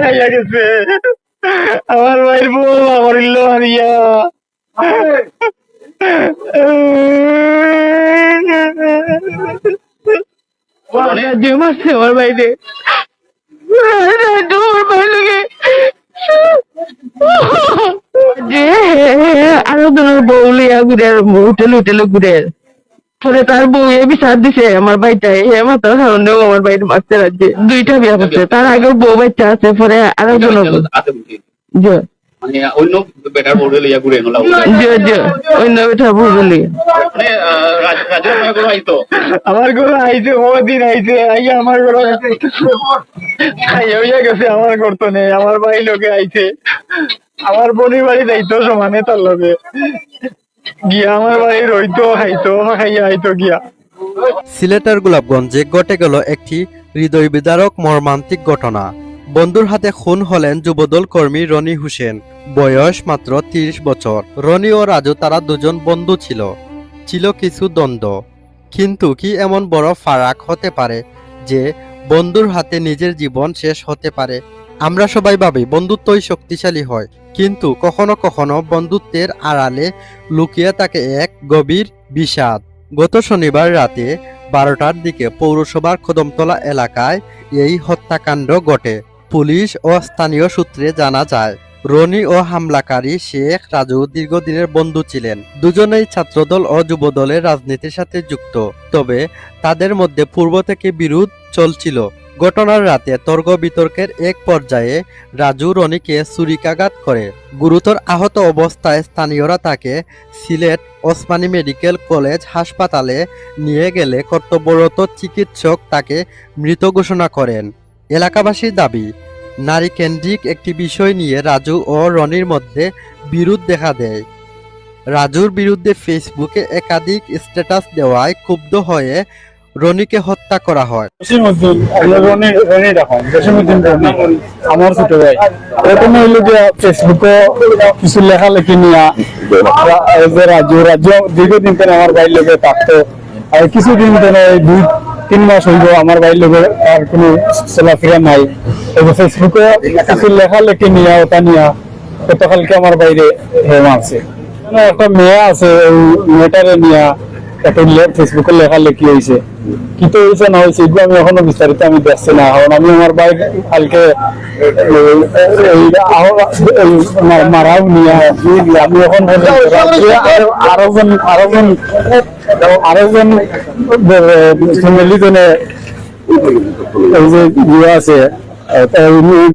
খাইয়া গেছে আমার ভাইয়ের বউ মরিল মারিয়া মারছে আমার বাইরে আরো জনের বউ লিয়া ঘুরে হোটেলে হোটেলে ঘুরে পরে তার বউ এ বিচার দিছে আমার ভাইটাই মাথার কারণেও আমার ভাইয়ের মারতে রাখছে দুইটা বিয়া করছে তার আগে বউ বাচ্চা আছে পরে আরো জন অন্য বেটার বউ লইয়া ঘুরে এগুলা অন্য বেটার বউ বলি আমার ঘরে আইছে দিন আইছে আইয়া আমার ঘরে খাইয়া গেছে আমার ঘর তো নেই আমার ভাই লোকে আইছে আমার বোনের বাড়ি যাইতো সমানে তার লগে গিয়া আমার বাড়ি রইতো খাইতো খাইয়া আইতো গিয়া। সিলেটের গোলাপগঞ্জে ঘটে গেল একটি হৃদয় বিদারক মর্মান্তিক ঘটনা। বন্ধুর হাতে খুন হলেন যুবদল কর্মী রনি হোসেন, বয়স মাত্র 30 বছর। রনি ও রাজু তারা দুজন বন্ধু ছিল কিছু দ্বন্দ্ব, কিন্তু কি এমন বড় ফারাক হতে পারে যে বন্ধুর হাতে নিজের জীবন শেষ হতে পারে? আমরা সবাই ভাবি বন্ধুত্বই শক্তিশালী হয়, কিন্তু কখনো কখনো বন্ধুত্বের আড়ালে লুকিয়ে থাকে এক গভীর বিষাদ। গত শনিবার রাতে 12টার দিকে পৌরসভার কদমতলা এলাকায় এই হত্যাকাণ্ড ঘটে। পুলিশ ও স্থানীয় সূত্রে জানা যায়, রনি ও হামলাকারী শেখ রাজু দীর্ঘদিনের বন্ধু ছিলেন। দুজনেই ছাত্রদল ও যুবদলের রাজনীতির সাথে যুক্ত, তবে তাদের মধ্যে পূর্ব থেকে বিরোধ চলছিল। ঘটনার রাতে তর্ক বিতর্কের এক পর্যায়ে রাজু রনিকে ছুরিকাঘাত করে। গুরুতর আহত অবস্থায় স্থানীয়রা তাকে সিলেট ওসমানী মেডিকেল কলেজ হাসপাতালে নিয়ে গেলে কর্তব্যরত চিকিৎসক তাকে মৃত ঘোষণা করেন। এলাকাবাসীর দাবি, নারী কেন্দ্রিক একটি বিষয় নিয়ে রাজু ও রনির মধ্যে বিরোধ দেখা দেয়। রাজুর বিরুদ্ধে ফেসবুকে একাধিক স্ট্যাটাস দেওয়ায় ক্ষুব্ধ হয়ে রনিকে হত্যা করা হয়। আমার ছোট ভাই প্রথমে হইল যে ফেসবুকে কিছু লেখালেখি নিয়ে রাজু দীর্ঘদিন ধরে আমার ভাইয়ের লোকে থাকতো, আর কিছুদিন ধরে 2-3 মাস হইব আমার ভাইয়ের লোকে আর কোনো চলাফেরা নাই। ফেসবুকে কিছু লেখালেখি নিয়ে ওটা নিয়ে গতকালকে আমার বাইরে মারছে। একটা মেয়ে আছে, ওই মেয়েটারে নিয়ে একটা ফেসবুকে লেখালেখি হয়েছে, কিন্তু হয়েছে না হয়েছে এগুলো আমি এখনো বিস্তারিত আমি দেখছি না। কারণ আমি আমার বাইক কালকে মারাও নিয়ে আমি এখন আরো জন ফ্যামিলি জনে এই যে ইয়ে আছে